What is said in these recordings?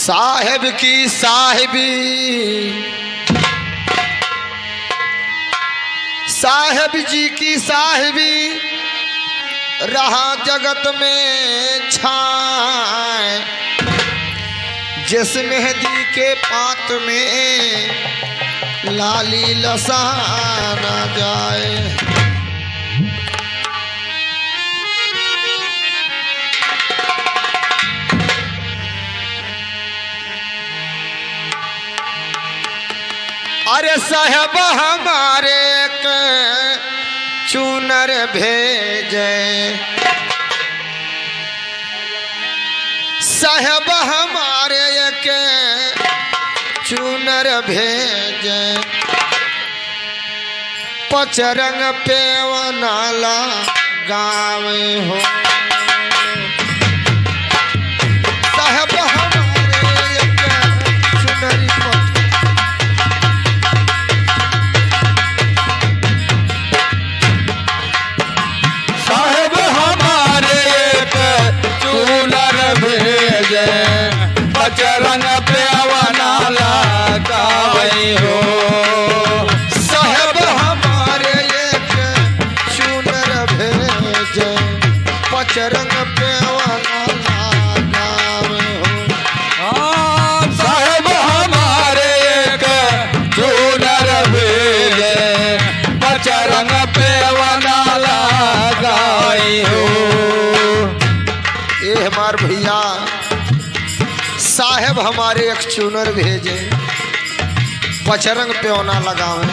साहेब की साहिबी, साहेब जी की साहिबी रहा जगत में छाए। जिस मेहंदी के पात में लाली लसा न जाए। अरे साहब हमारे के चूनर भेजे, साहब हमारे के चूनर भेजे। पचरंग पेवनाला गाँव हो, साहब हमारे के चुनरी पचरंग पेवनाला गावई हो। साहब हमारे एक चूनर भेजे, पचरंग पेवनाला गावे हो। साहब हमारे एक चूनर भेजे, पचरंग पेवनाला गावई हो। ये हमार भैया साहेब हमारे एक चूनर भेजे, पचरंग पेवना लगावे।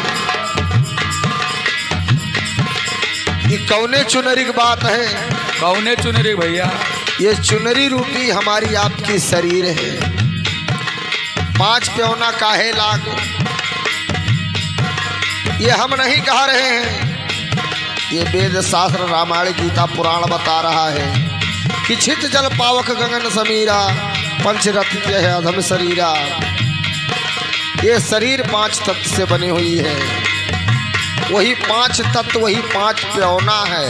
ये कौने चुनरी की बात है? कौने चुनरी भैया? ये चुनरी रूपी हमारी आपकी शरीर है। 5 पेवना काहे लाग, ये हम नहीं कह रहे हैं, ये वेद शास्त्र रामायण गीता पुराण बता रहा है कि छित जल पावक गगन समीरा, पंचरत्न है अधम शरीरा। ये शरीर 5 तत्व से बनी हुई है। वही 5 तत्व, वही 5 पेवना है।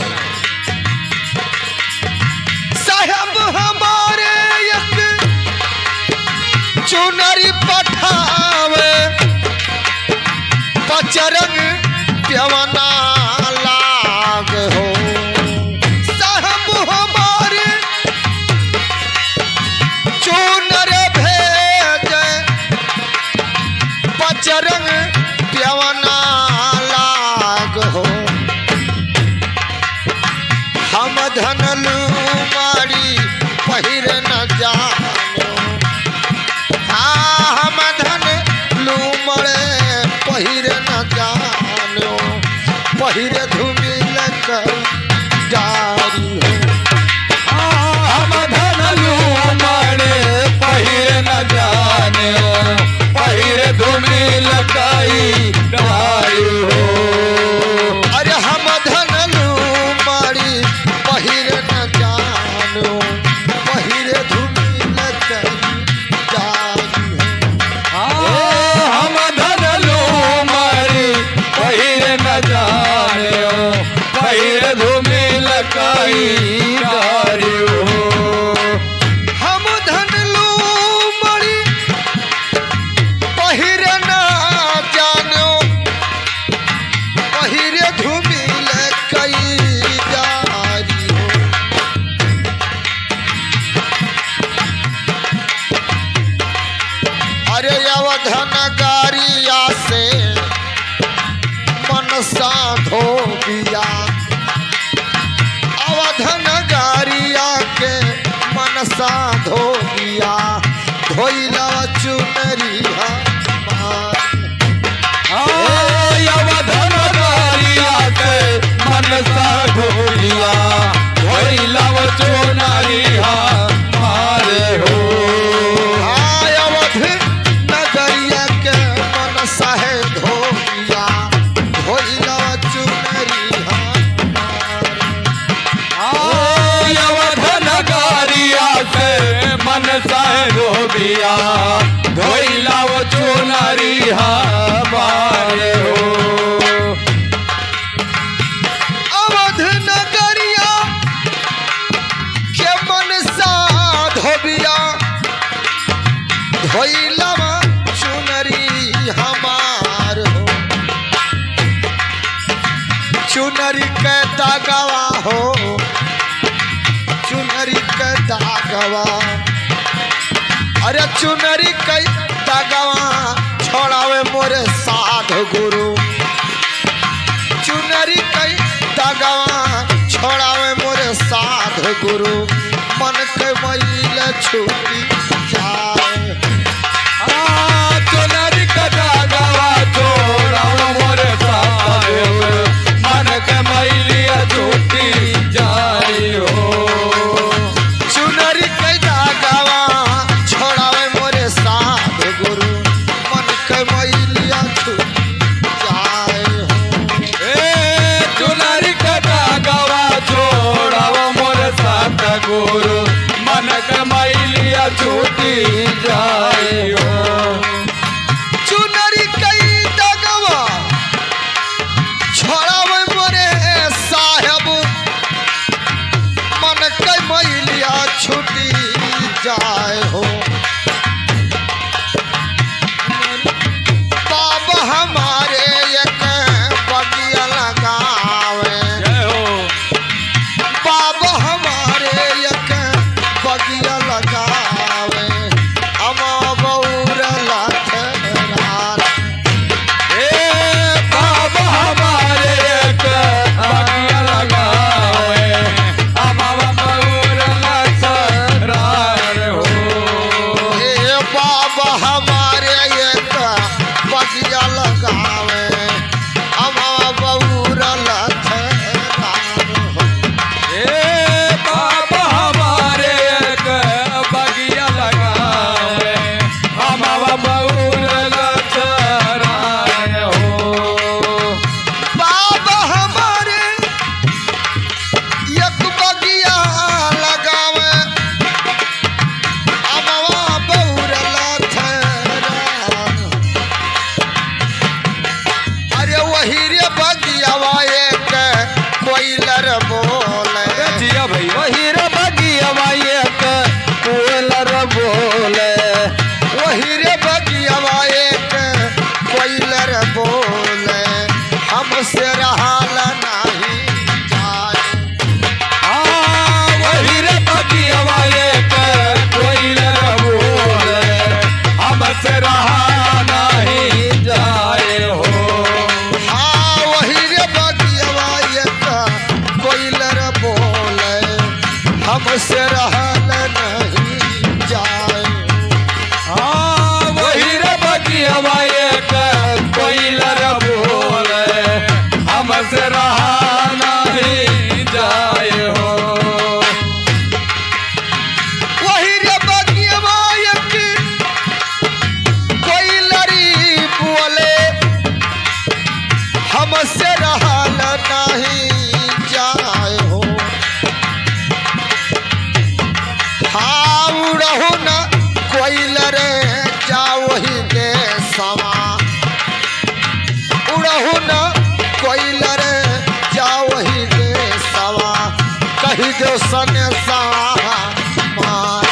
साहब हमारे एक चुनरी पठावे, पचरंग पेवना लाग हो। पचरंग पेवना लाग हो। हम धन लूमारी पहिर न जानो, हाँ हम धन लूमड़े पहिर न जानो। पहिर धूमिल कर जारी हो। हम धन लूमड़े पहिर न जाने, पहिर धूमिल काई डारी हो। अरे हम धन लूमारी पहिर न जानो, पहिर धूमिल काई डारी हो। हम धन लूमड़ी पहिर न जाने, पहिर धूमिल काई डारी हो। हम धन लूमड़ी पहिर न जानो, पहिर धूमिल काई डारी हो। अरे अवधन गारिया से मनसा धोबिया, अवधन गारिया के मनसा धोबिया। धोइला चुनरी अवधन गारिया के मनसा धोलिया, धोइला चुनरी मारे हो। नगरिया के मनसा है धोबिया, धोइला चुनरी अवधन गारिया के मनसा धोबिया, धोइला चुनरी मारे हो। अवध नगरिया के मनसा धोबिया, धोइलवा चुनरी हमार हो चुनरी के दागवा हो चुनरी के दागवा अरे चुनरी के दागवा छोड़ावे मोरे साधु गुरु चुनरी के दागवा छोड़ावे मोरे साधु गुरु मन के मैल छूटी जाए चुनरी का दागवा छोड़ावे मोरे साधु गुरु मन के मैलिया छूटी जाए हो चुनरी के दागवा छोड़ावे मोरे साधु गुरु मन के मैलिया छूटी जाए हो चुनरी का दागवा छोड़ावे मोरे साधु गुरु मन के मैलिया छूटी जाए हो चुनरी के दागवा छोड़ावे मोरे साहेब मन के मैलिया छूटी जाए हो बाबा हमारे एक बगिया लगावे जय हो बाबा हमारे एक बगिया लगावे अमा बौर लाथ रात बाबा हमारे एक बगिया लगावे अमावा बउर लसरार हो हे बाबा हमारे एक बगिया लगावे अमा बौर लाथ रात बाबा हमारे एक बगिया लगावे अमावा बउर लसरार हो बाबा हमारे एक बगिया लगावे अमवा बौर लाथ रात अरे वही रे बगियावा एक कोयलर बोले जिया भैया वही रे बगियावा एक कोयलर बोले वही रे बगियावा एक कोयलर बोले हमसे रहाल नहीं जाए वही रे बगियावा एक कोयलर बोले हमसे रहा नहीं जाए हो हाँ वही रे बगियावा एक कोयलर बोले हमसे रहल नहीं जाए वही रे बगियावा एक कोयलर बोले हमसे रहा नहीं जाए हो वही रे बगियावा एक कोयलरी बोले हमसे रहल नहीं जाए हो हाँ उड़हु न कोयलर जाओ ही दे समा उड़हु न कोयलर जाओ ही दे सवा कही दो सने सवा मार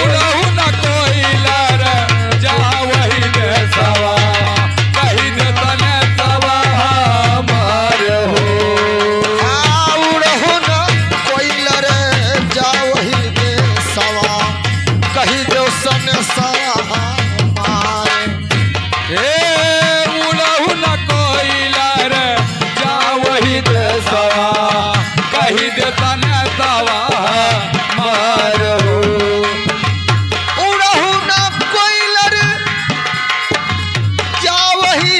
उड़हु न कोयलर जा वही देसवा कही दे तने सवा हमार हो हाँ उड़हु न कोयलर जाओ ही दे सवा कही दो सने सवा मार उड़हु न कोयलर जा वही देसवा कही दे तने सवा हमार हो उड़हु न कोयलर जाओ ही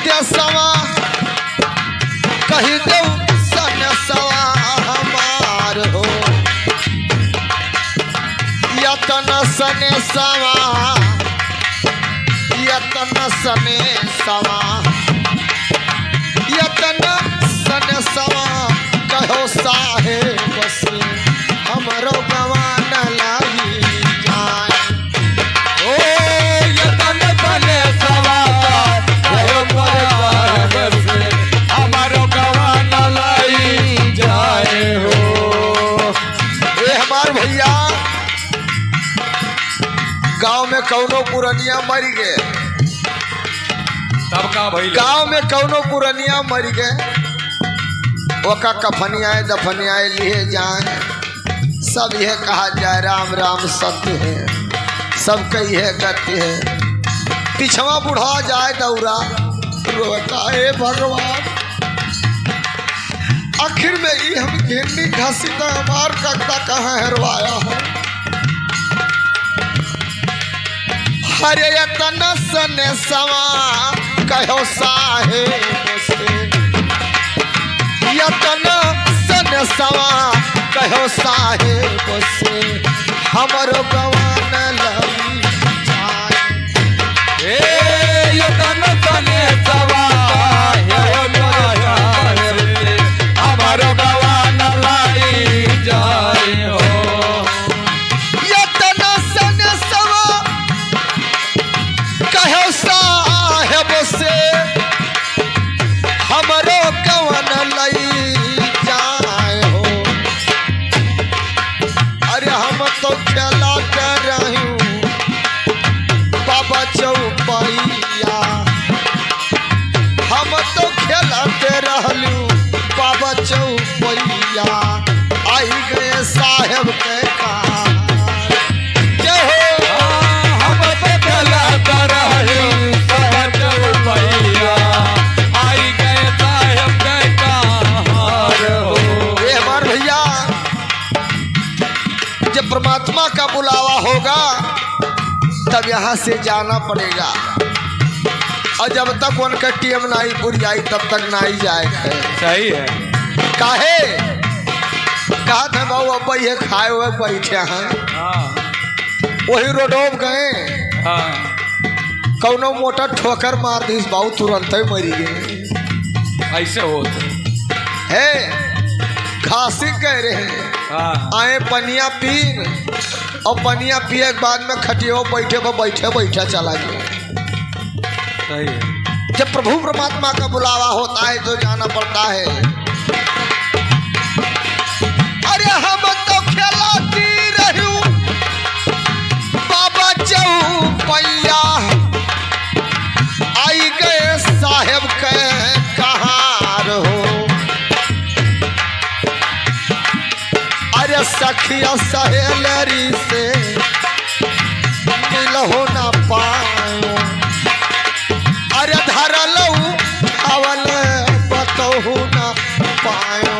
दे सवा कही दो सने सवा हमार हो यतन सने सवा यतन सने सवा यतन सने सवा कहो साहेब से हमरो गवान लागी जाए ओ यतन तने सवा कहो पर से हमारो गवान लाई जाए हो ए हमार भैया गांव में कौनो पुरनिया मर गए, तब का भइल? गांव में कौनो पुरनिया मर गए, ओका कफनियाए दफनियाए लिए जाए, सब यह कहा जाए राम राम सत्य है, सबका यह गति है। पिछवा बुढ़ा जाए दौरा रोता है भगवान, आखिर में ये हम घेरनी घसीटा हमार कगदा कहाँ हरवाया है। हरे यतन सने सवा कहो साहेब से, यतन सने सवा कहो साहेब से, हमरो गवान लगी जाए। यतन सने सवा हमारो गवान लाई जाए हो। यतन सने सवा कहो साहेब से, हमरो गवान लई जाए हो। अरे हम तो खेला कर रही बाबा चौपैया, हम तो खेलते रहलू बाबा चौपैया, आई गए साहेब के कहा जय हो। हम तो खेलत रही साहेब चौपैया, आई गए साहेब के कहार हो। ये हमारे भैया, जब परमात्मा का बुलावा होगा तब यहाँ से जाना पड़ेगा, और जब तक उनका टीएम नहीं पूरी आई तब तक नहीं जाए। सही है। काहे कहा था बाबू अब ये खाए हुए बैठे हैं, हाँ वही रोडोब गए, हाँ कौनो मोटा ठोकर मार दी बाबू तुरंत ही मरी गए। ऐसे होते है घासी कह रहे हैं, हाँ आए पनिया पीन, और पनिया पिए के बाद में खटियो बैठे बैठे बैठे चला गया। सही है। जब प्रभु परमात्मा का बुलावा होता है तो जाना पड़ता है। अरे हम तो खिलाती रहूं बाबा चौपैया, आई गए साहेब के कहार हो। अरे सखिया सहेलरी से मिलहो ना पायो, अरे धरलऊ अवल बतहु न पायो,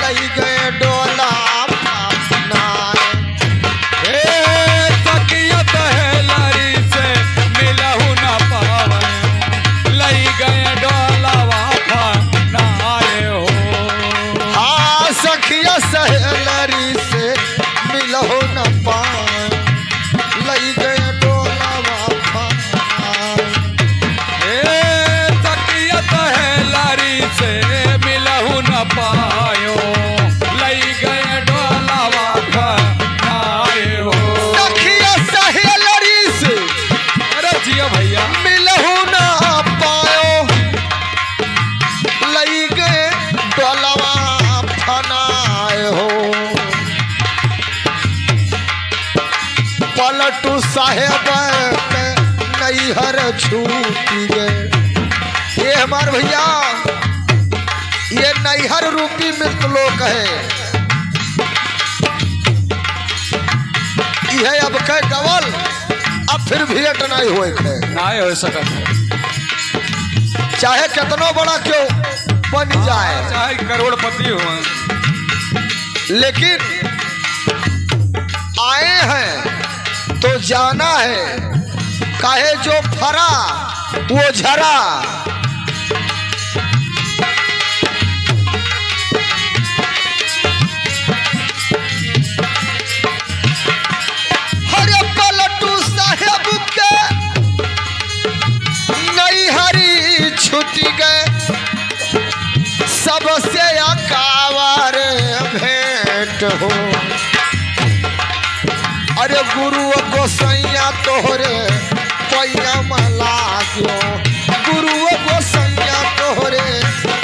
लई गए डोला नाय। सकियत है लरी से मिलहु न पावे, लई गए डोलावा नाय हो। हाँ सखिया सहेलरी से मिलहो न पायो, लई गए डोला सकियत है लरी से मिलहु न पायो, लई गए डोलावा नाय हो। सखिया सहेलरी से अरे जिया भैया मिलहु न पायो, लई गए डोलवा फनाए हो। पलटू साहेब के नैहर छूटी गए। ये हमारे भैया, ये नैहर रूपी मृतलोक है, यह अब के गवल अब फिर भी अट नहीं हुए थे, नाय हो सकत, चाहे कितनो बड़ा क्यों बन जाए, चाहे करोड़पति हो, लेकिन आए हैं तो जाना है। काहे जो फरा वो झरा, हरे पलटू साहेब के नैहरी छुटी गए, सबसे अकावर भेंट हो। अरे गुरु गोसैया तोहरे पैया मला गयो, गुरु गोसैया तोहरे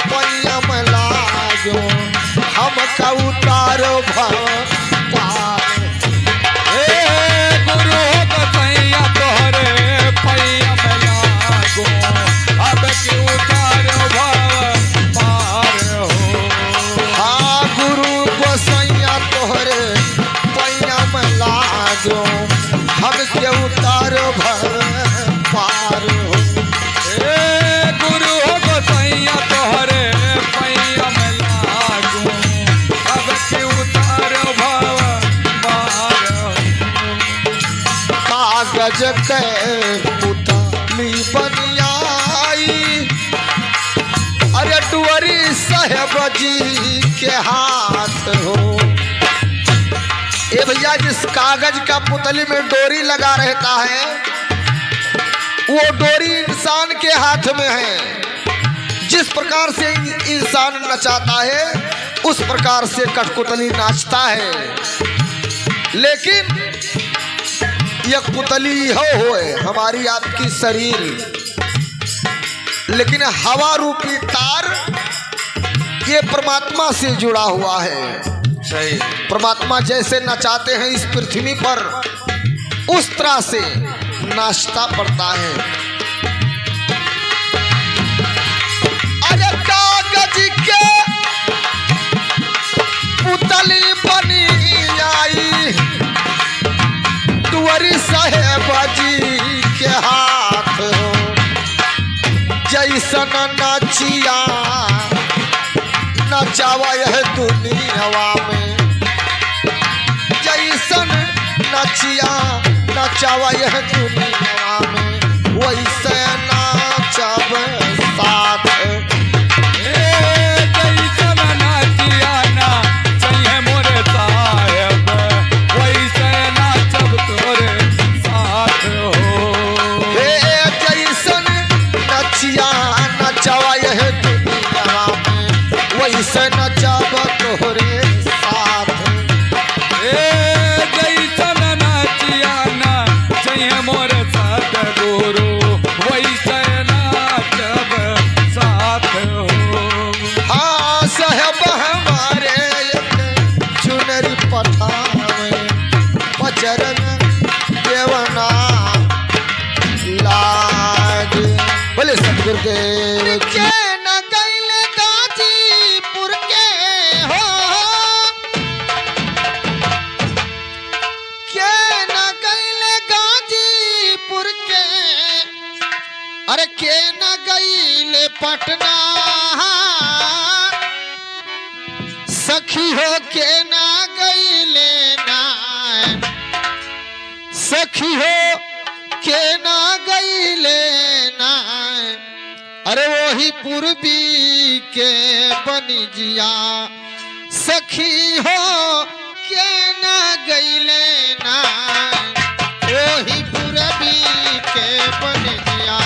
पैया मला गयो, हम का उतारो भव पार। गुरु गोसैया लागो हमके उतारो भव पार हो। ए गुरु हो गोसैया तोहरे पैया में लागू अब के उतार भव पार। कागज के पुतली बनियाई अरे टुअरी साहेब जी के हाथ हो। ए भैया जिस कागज का पुतली में डोरी लगा रहता है वो डोरी इंसान के हाथ में है। जिस प्रकार से इंसान नचाता है उस प्रकार से कठपुतली नाचता है। लेकिन यह पुतली हो हमारी आपकी शरीर, लेकिन हवा रूपी तार ये परमात्मा से जुड़ा हुआ है। सही। परमात्मा जैसे नचाते हैं इस पृथ्वी पर उस तरह से नाचता पड़ता है। अरे कागज के पुतली बनी आई टुअरी साहेब जी के हाथ हो। जैसन नाचिया नचावा यह दुनियावा में, जैसन नचिया नचावा यह दुनिया में वैसे नाचब साथ। जैसन नाचिया ना चाहिए मोरे साहेब वैसे नाचब तोरे साथ हो। जैसन नचिया नचावा यह दुनिया में वैसे नचाब तोरे साथ। जैसन नाचिया ना चाहिए मोरे साथ गुरु वैसे नाचब साथ हो। हाँ साहब हमारे चुनरी पठावे पचरन देवना लाग। बोले सतगुरुदेव के न गैले गाजीपुर के हो, के न गैले गाजीपुर के, अरे के न गैले पटना सखी हो के ना गईले ना, सखी हो के ना गईले ना। अरे वही पूर्वी के बनिजिया सखी हो के ना गईले ना, वही पूर्वी के बनिजिया।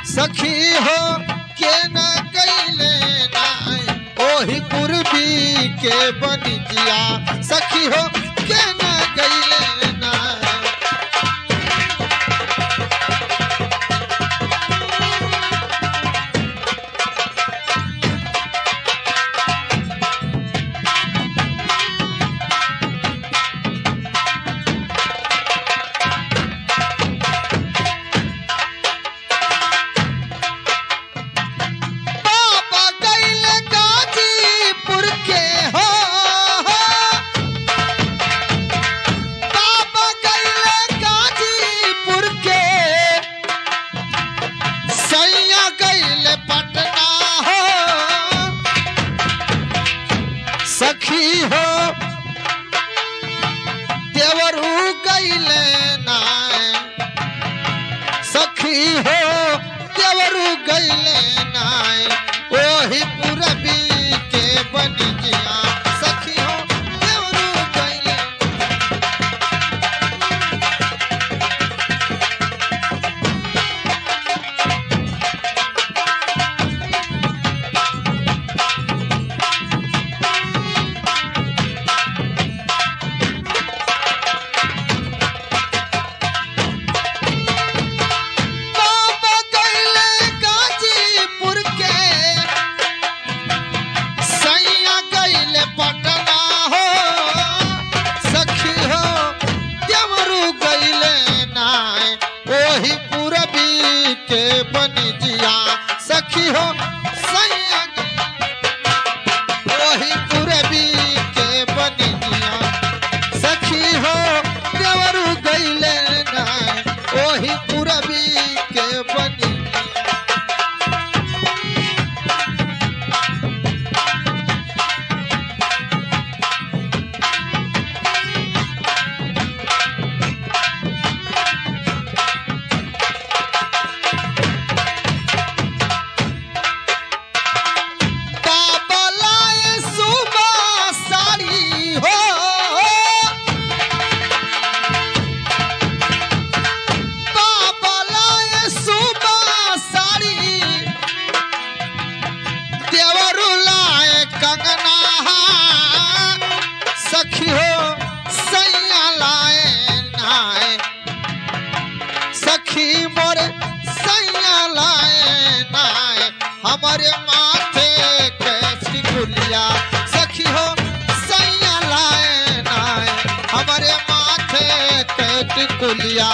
सखी हो के न गईले ना, ओही पूर्वी के बनिजिया सखी हो के न गईले ना। सखी हो सैया वही पूरबी के बनिया सखी हो देवरू गईले ना वही पूरबी के बनिया सखी मोर सैया लाए नाए हमारे माथे कैसी गुलिया सखी हो सैया लाए नाए हमारे माथे कैसी गुलिया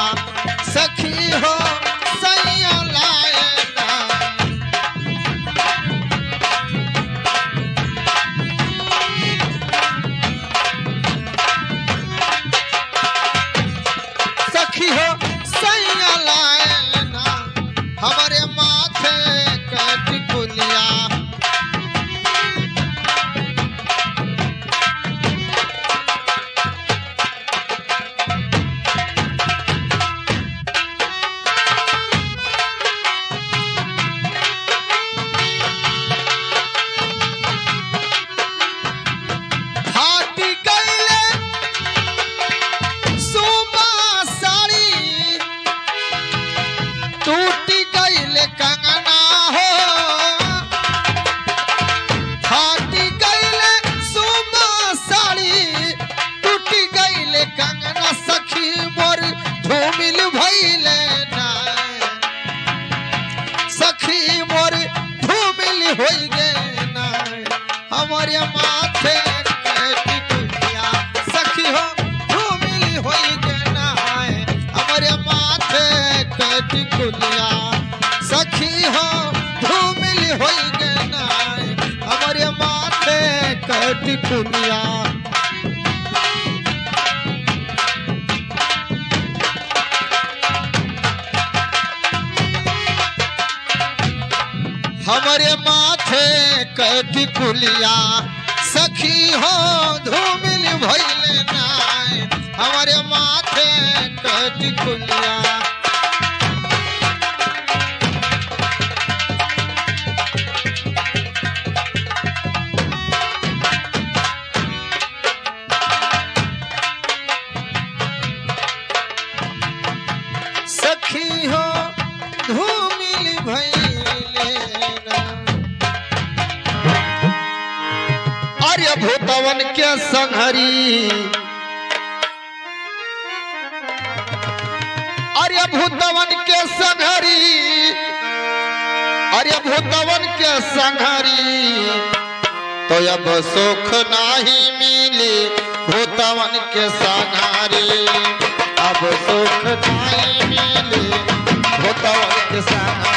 सखी हो सैया लाए नाए सखी हो सैया लाए ना हमारे माथे कट कुलिया हाथी गईले सुबह साड़ी टूटी गईले कंगना हो फाटी गईले सुबह साड़ी टूटी गईले कंगना सखी मोर धूमिल भइले ना सखी मोर धूमिल होई गे ना हमारे माथे कैटी कुलिया सखी हो धूमिल होई गे ना हमारे माथे कैटी कुलिया सखी हो धूमिल होई गे ना हमारे माथे कैटी कुलिया हमारे माथे कैटी कुलिया सखी हो धूमिल भइले ना हमारे माथे कैटी कुलिया सखी हो धूमिल भइले ना आर्य भूतवन के संहरी आर्य भूतवन के संहरी आर्य भूतवन के संहरी तो अब सुख नाही मिली भूतवन के संहरी अब सुख नहीं मिली भूतवन के संहरी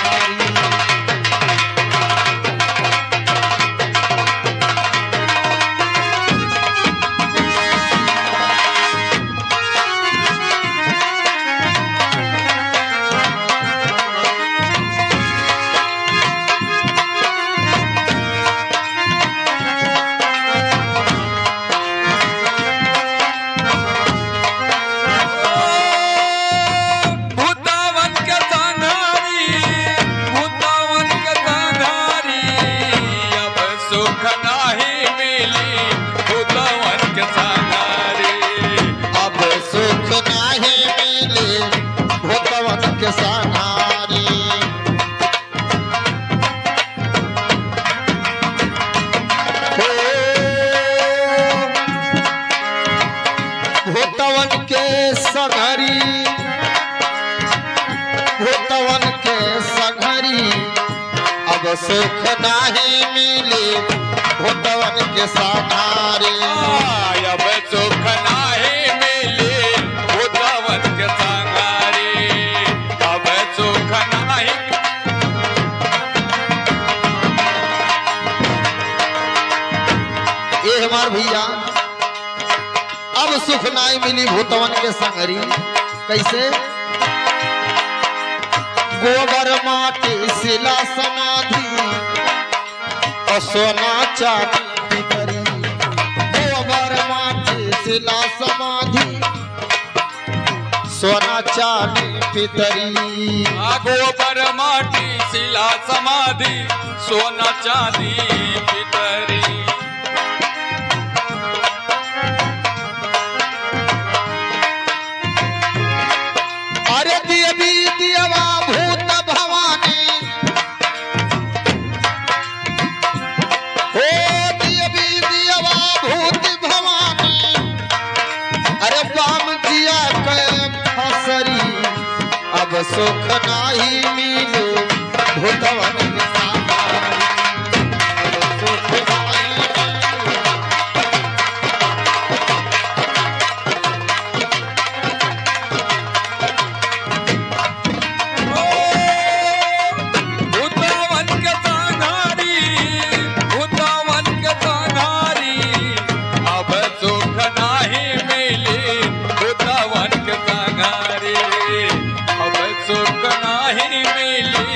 सुख नाही मिली भूतवन के सहारे अब सुख नाही मिली भूतवन के संहारी अब सुख नाही सुख नाई मिली भूतवन के संगरी। कैसे? गोबर माटी शिला समाधि और सोना चांदी पितरी। गोबर माटी शिला समाधि सोना चांदी पितरी। गोबर माटी शिला समाधि सोना चांदी पितरी। अरे देवी देवा भूत भवानी, ओ देवी देवा भूत भवानी, अरे बाम जिया के फसरी। अब सुख नाही मिलो भूतवन के सामारी। अब सुख नाही भूतवन के संहारी, भूतवन के संहारी। अब सुख नाही मिली भूतवन के संहारी। अब सुख नाही मिली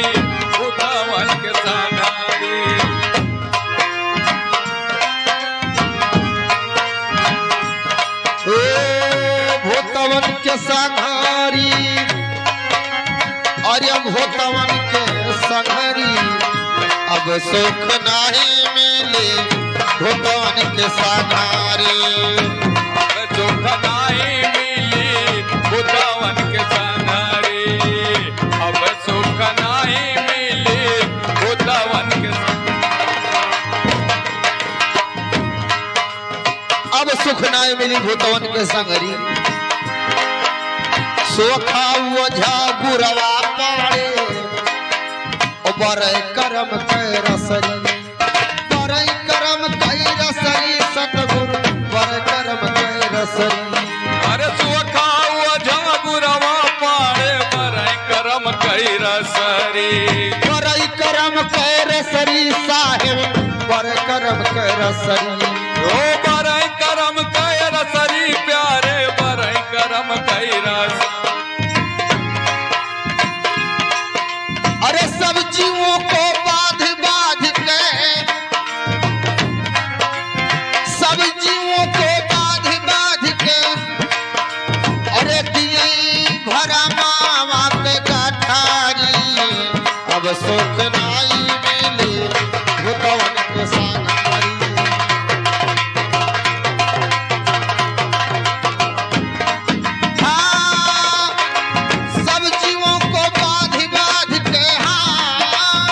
भूतवन के संहारी। भूतवन के संहारी, अरे भूतवन के संहारी। अब सुख नहीं मिले भूतवन के संहारी। अब सुख नाही मिली भूतवन के संहारी। अब सुख नाही मिली भूतवन के अब सुख नहीं मिली भूतवन के संहारी। सोखा ओझा गुरवा पाड़े बरै करम कै रसरी। बरै करम कै रसरी सतगुरु बरै करम कै रसरी। अरे सुखा ओझा गुरवा पाड़े बरै करम कै रसरी। बरै करम कै रसरी साहेब बरै करम कै रसरी। ओ बरै करम कै रसरी प्यारे बरै करम कै रसरी। अरे सब जीवों को बाध बाध के, सब जीवों को बाध बाध के, अरे दिए भरा मावा के गठारी। अब सुख नाई मिले भूतवन के संहारी। हाँ, सब जीवों को बाध बाध के, हाँ,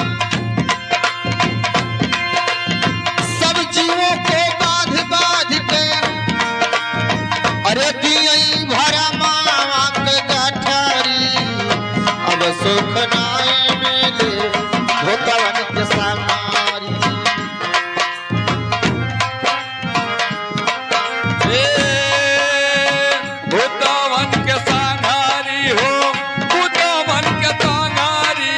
सब जीवों को बाध बाध के, अरे दिए भरा मावा के गठारी। अब सुख नाई मिले भूतवन के संहारी। भूतवन के संहारी हो, भूतवन के संहारी।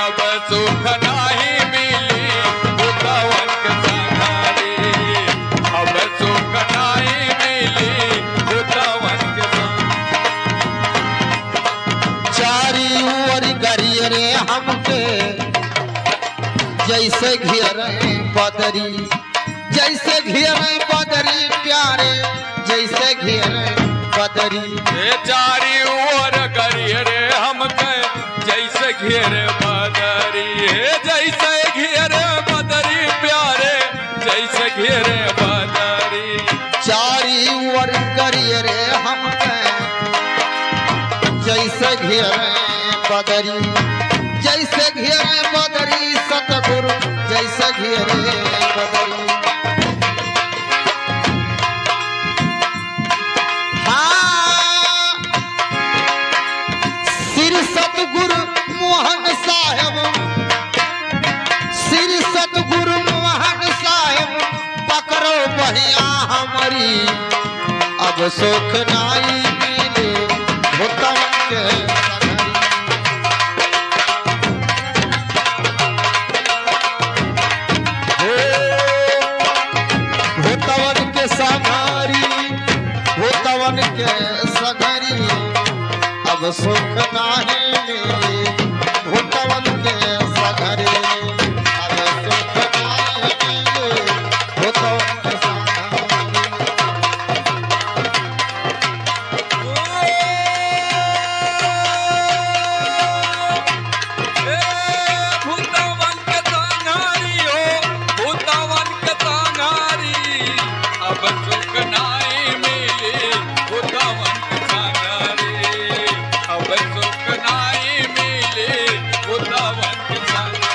अब सुख नाही मिली भूतवन के संहारी। अब सुख नाही मिली भूतवन के चारी ओर गरिए रे हमके जैसे घेरे बदरी। जैसे घेरे बदरी प्यारे जैसे घेरे बदरी। ये चारी ओर गरिए रे हमके जैसे घेरे बदरी। हे जैसे घेरे बदरी प्यारे जैसे घेरे बदरी। चारी ओर गरिए रे हमके जैसे घेरे बदरी। जैसे घेरे बदरी सतगुरु जैसे घेरे बदरी। हाँ, श्री सतगुरु मोहन साहेब, श्री सतगुरु मोहन साहेब पकड़ो बहिया हमारी। अब सुख नाई मिले भूतवन के संहारी। भूतवन के संहारी, अब सुख नाही मिले भूतवन के सगरे अब सुख नाही मिले भूतवन के भूतवन के संहारी हो भूतवन के संहारी अब सुख नहीं मिले भूतवन के संहारी अब सुख नहीं मिले भूतवन के संहारी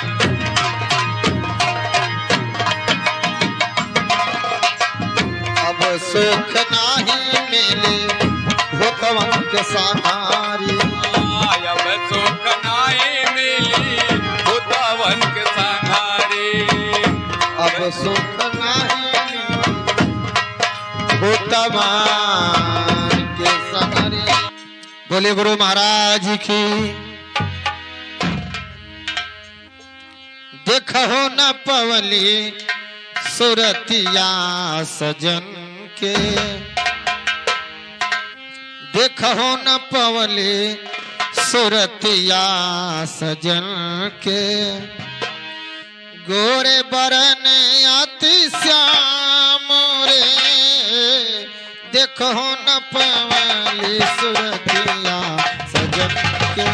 अब सुख नाही मिले भूतवन के सहारी अब सुख नहीं मिली भूतवन के संहारी अब सुख नाही भूतवन के सहारी। बोले गुरु महाराज की देखो न पवली सुरतिया सजन के देखो न पवली सुरतिया सजन के गोरे बरन अति श्याम रे देखो न पवली सुरतिया सजन के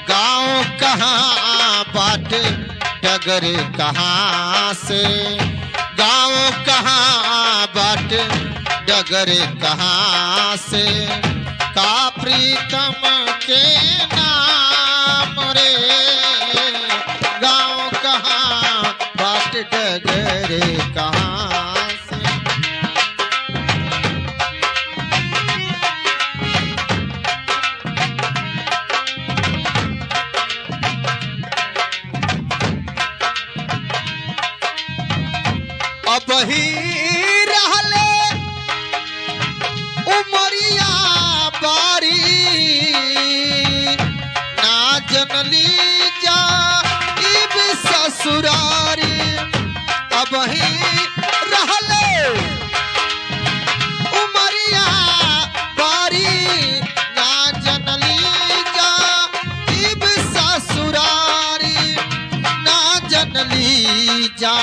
गाँव कहाँ बाट डगर कहाँ से गाँव कहाँ बाट डगर कहाँ से का प्रीतम के नाम रे गाँव कहाँ बाट डगर कहाँ से अब ही रहले उमरिया बारी ना जनली जा इब ससुरारी अब ही रहले उमरिया बारी ना जनली जा इब ससुरारी ना जनली जा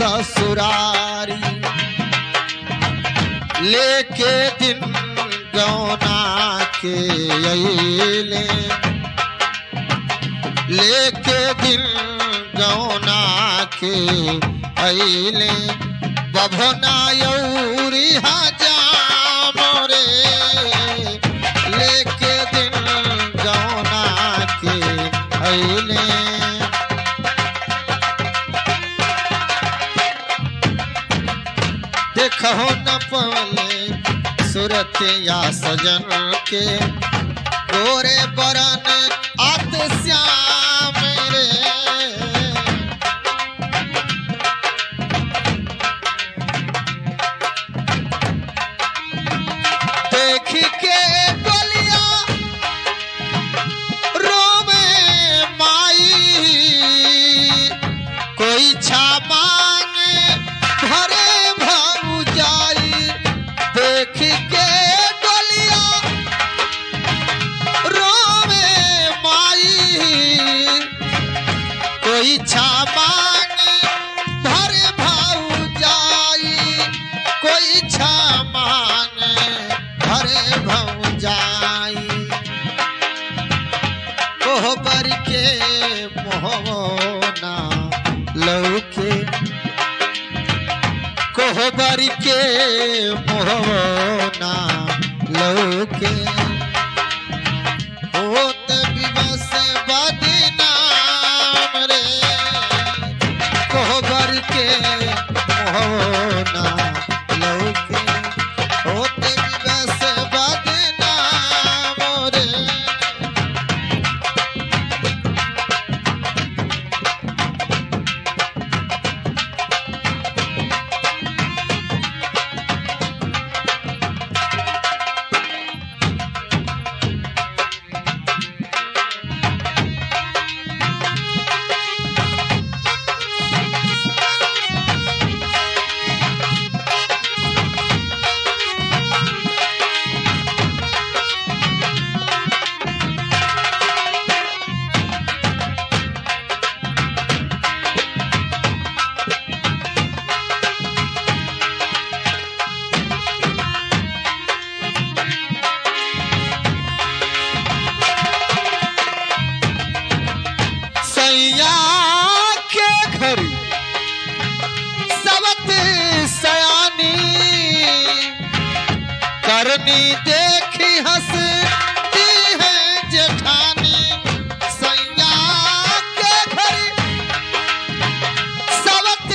ससुरारी लेके दिन गौना के अइले लेके दिन गौना के अइले बभना यौरी हजाम रे लेके दिन गौना के अइले देखो न पवले सुरतिया सजन के गोरे बरन अत श्याम रे देख के गलिया रोमे माई कोई छा मांगे घरे देख के डोलिया रोवे माई कोई छा मांगे भरे भाऊ जाई कोई छा मांगे भरे भाऊ जाई कोहबर के मोहना लौके कोहबर के मोहना लौके होत विवश बदनाम रे कोहबर के मोहना लौके होत विवश बदनाम रे सवत सयानी करनी देखी हंसती है जेठानी सैया के घर सवत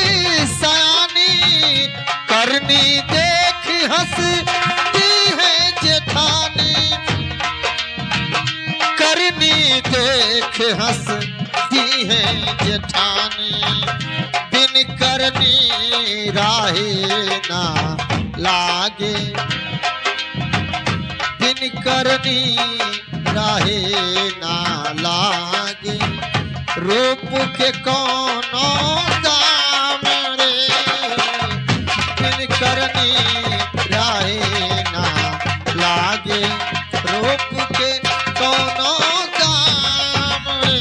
सयानी करनी देखी हंसती है जेठानी करनी देख हंसती है जेठानी बिन करनी राहे ना लागे बिन करनी राहे ना लागे रूप के कोनो दाम रे बिन करनी राहे ना लागे रूप के कोनो दाम रे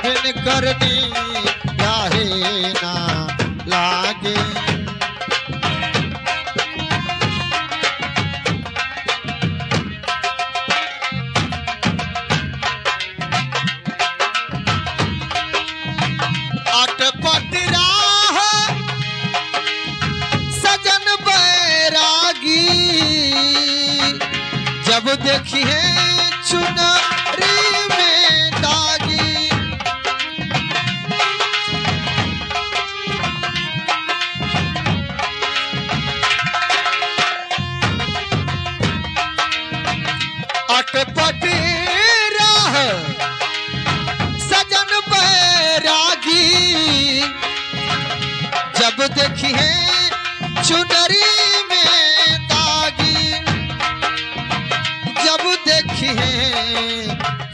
बिन करनी राहे ना लागे अटपट राह सजन बैरागी जब देखिए चुनरी में दागी अटपट राह सजन बैरागी जब देखिए चुनरी में दागी जब देखिए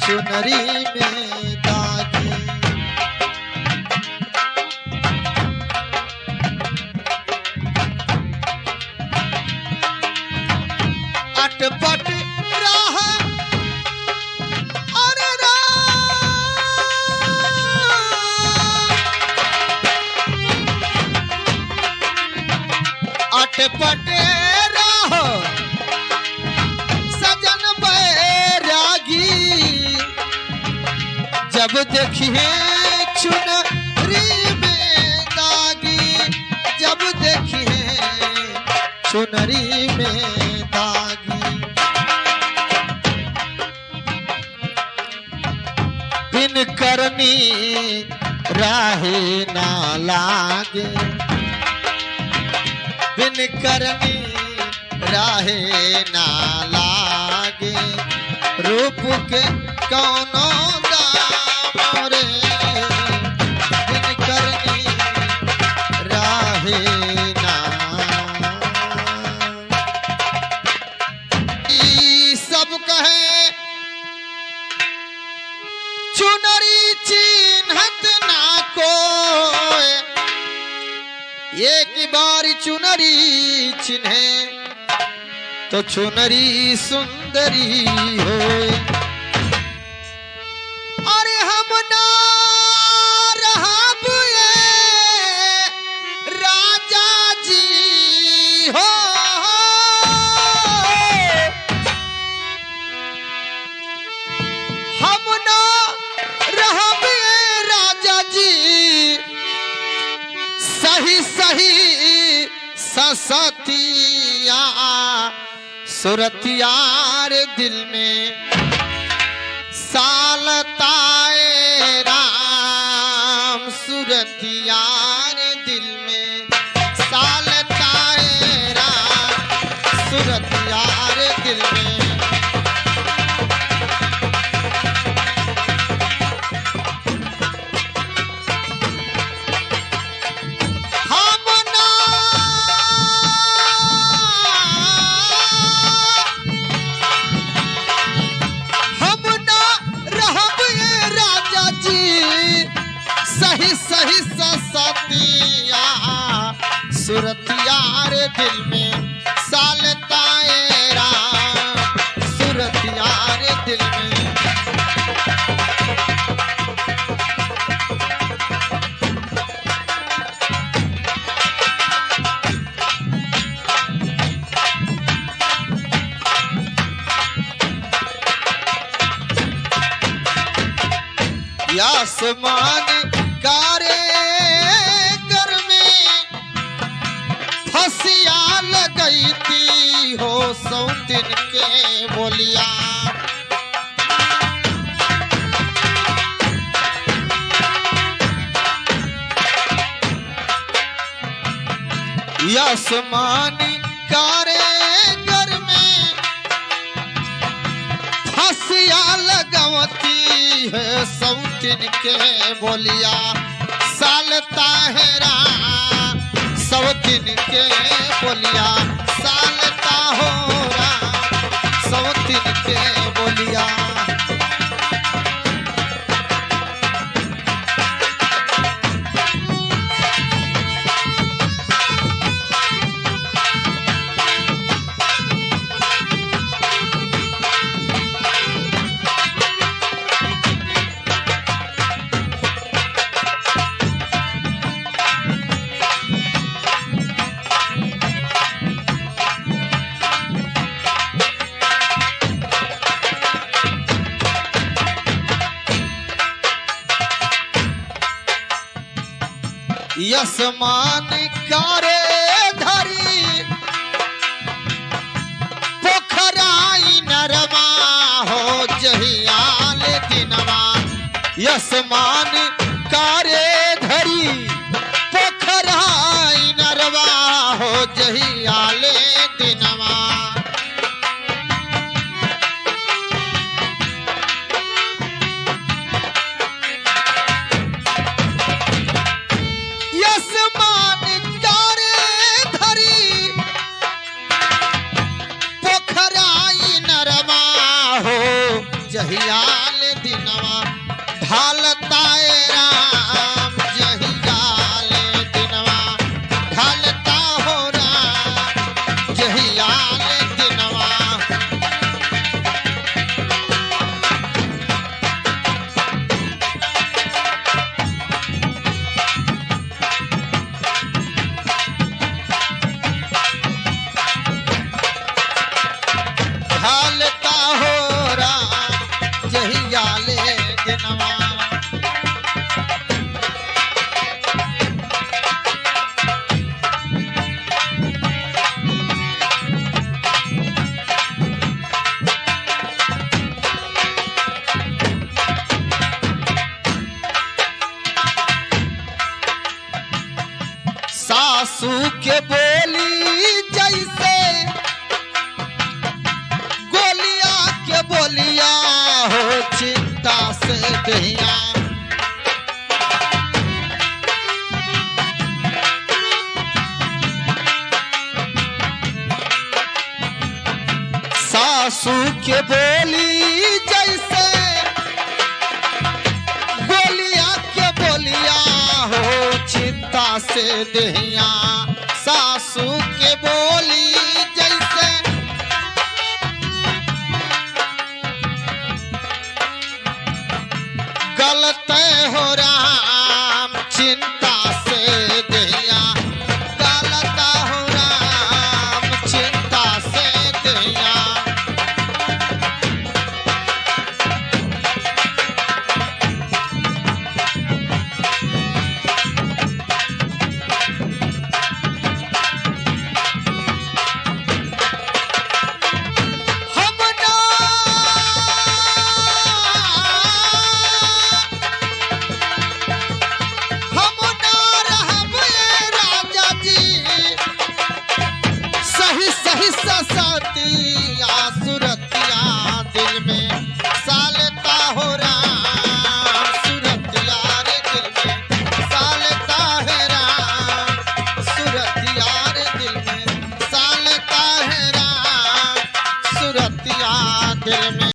चुनरी में दागी अटपट राह अरे अटपट राह सजन बैरागी जब देखिए चुनरी में दागी जब देखिए चुनरी में दागी बिन करनी राहे ना लागे बिन करनी राहे ना लागे रूप के कोनो दाम रे बिन करनी राहे ना ई सब कहे चुनरी चिन्हत ना कोई एक बार चुनरी चिन्हे तो चुनरी सुंदरी होए अरे हम ना रहब ये राजा जी हो हम ना रहब ये राजा जी सही सही ससतिया सुरतियार दिल में सालताए राम सुरतियार दिल में सालताए राम सुरतियार दिल में सही सही सतिया सुरतियार दिल में सालताए राम सुरतियार दिल में आसमान कारे घर में जैती हो सौतिन के बोलिया। आसमानी कारीगर में फसिया लगवती है सौतिन के बोलिया। सालता है सौतिन के बोलिया, सालता हो सौतिन के बोलिया। आसमान कारे धरी पोखराई नरमा हो जहियाल दिनवा। आसमान कारे धरी पोखराई नरमा हो जहियाल दिनवा। जहियाल दिनवा ढालताए राम, जहियाल दिनवा ढालता हो राम, जहियाल दिनवा। ढालता हो राम जहियाले दिनवा। सासू के बोली जैसे गोलिया के बोलिया हो चिंता से दहिया। सासू के बोली जैसे गोलिया के बोलिया हो चिंता से दहिया। सासू के बोली जैसे गलत हो राम चिंता से दहिया, गलत हो राम चिंता से दहिया। सही सही ससाती